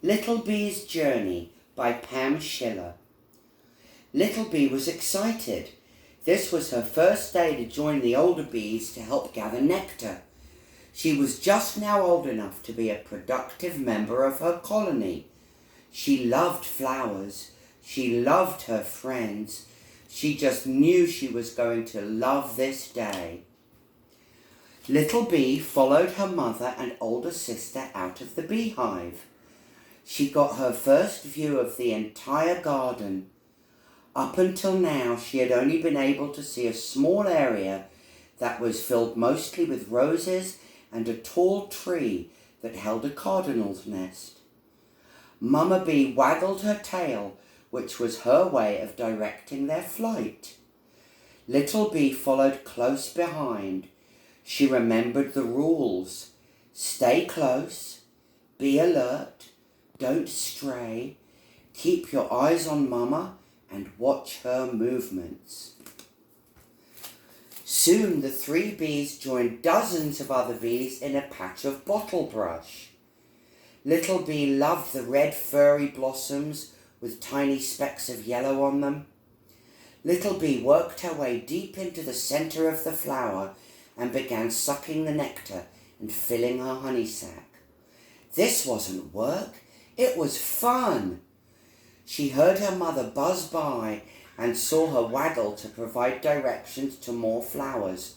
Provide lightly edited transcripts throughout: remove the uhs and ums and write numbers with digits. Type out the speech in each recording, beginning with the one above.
Little Bee's Journey by Pam Schiller. Little Bee was excited. This was her first day to join the older bees to help gather nectar. She was just now old enough to be a productive member of her colony. She loved flowers. She loved her friends. She just knew she was going to love this day. Little Bee followed her mother and older sister out of the beehive. She got her first view of the entire garden. Up until now, she had only been able to see a small area that was filled mostly with roses and a tall tree that held a cardinal's nest. Mama Bee waggled her tail, which was her way of directing their flight. Little Bee followed close behind. She remembered the rules. Stay close, be alert, don't stray, keep your eyes on Mama and watch her movements. Soon the 3 bees joined dozens of other bees in a patch of bottle brush. Little Bee loved the red furry blossoms with tiny specks of yellow on them. Little Bee worked her way deep into the center of the flower and began sucking the nectar and filling her honey sac. This wasn't work, it was fun. She heard her mother buzz by and saw her waggle to provide directions to more flowers.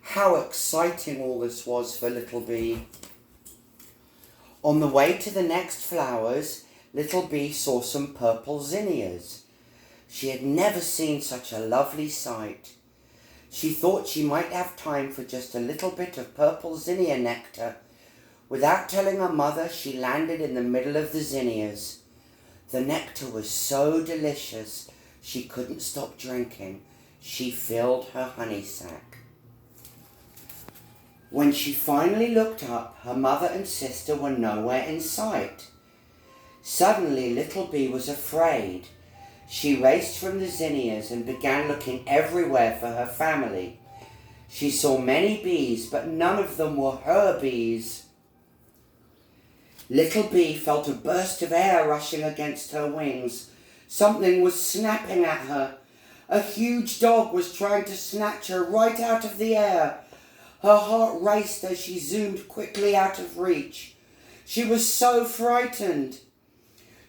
How exciting all this was for Little Bee. On the way to the next flowers, Little Bee saw some purple zinnias. She had never seen such a lovely sight. She thought she might have time for just a little bit of purple zinnia nectar. Without telling her mother, she landed in the middle of the zinnias. The nectar was so delicious, she couldn't stop drinking. She filled her honey sac. When she finally looked up, her mother and sister were nowhere in sight. Suddenly, Little Bee was afraid. She raced from the zinnias and began looking everywhere for her family. She saw many bees, but none of them were her bees. Little Bee felt a burst of air rushing against her wings. Something was snapping at her. A huge dog was trying to snatch her right out of the air. Her heart raced as she zoomed quickly out of reach. She was so frightened.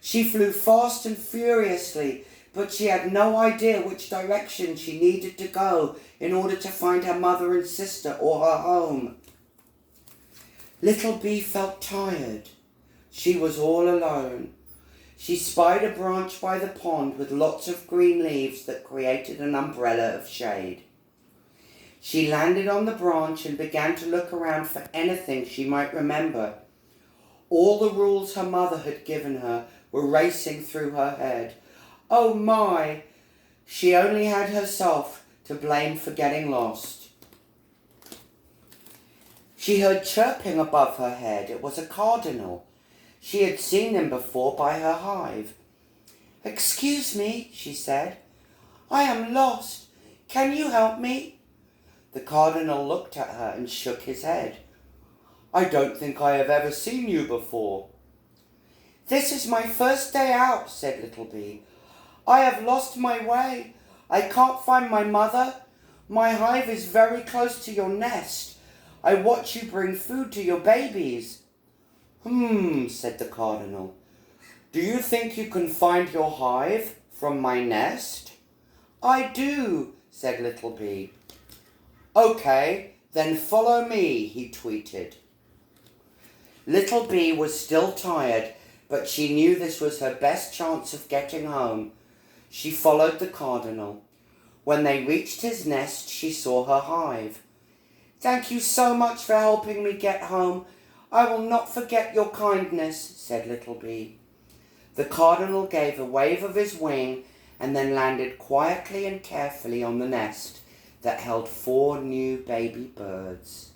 She flew fast and furiously, but she had no idea which direction she needed to go in order to find her mother and sister or her home. Little Bee felt tired. She was all alone. She spied a branch by the pond with lots of green leaves that created an umbrella of shade. She landed on the branch and began to look around for anything she might remember. All the rules her mother had given her were racing through her head. Oh my! She only had herself to blame for getting lost. She heard chirping above her head. It was a cardinal. She had seen him before by her hive. "Excuse me," she said. "I am lost. Can you help me?" The cardinal looked at her and shook his head. "I don't think I have ever seen you before." "This is my first day out," said Little Bee. "I have lost my way. I can't find my mother. My hive is very close to your nest. I watch you bring food to your babies." Said the cardinal. "Do you think you can find your hive from my nest?" "I do," said Little Bee. "Okay, then follow me," he tweeted. Little Bee was still tired, but she knew this was her best chance of getting home. She followed the cardinal. When they reached his nest, she saw her hive. "Thank you so much for helping me get home. I will not forget your kindness," said Little Bee. The cardinal gave a wave of his wing and then landed quietly and carefully on the nest that held 4 new baby birds.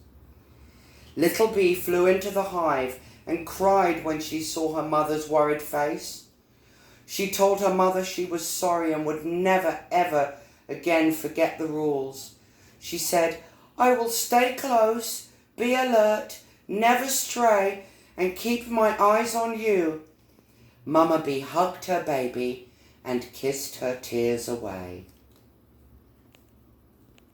Little Bee flew into the hive and cried when she saw her mother's worried face. She told her mother she was sorry and would never, ever again forget the rules. She said, "I will stay close, be alert, never stray, and keep my eyes on you." Mama Bee hugged her baby and kissed her tears away.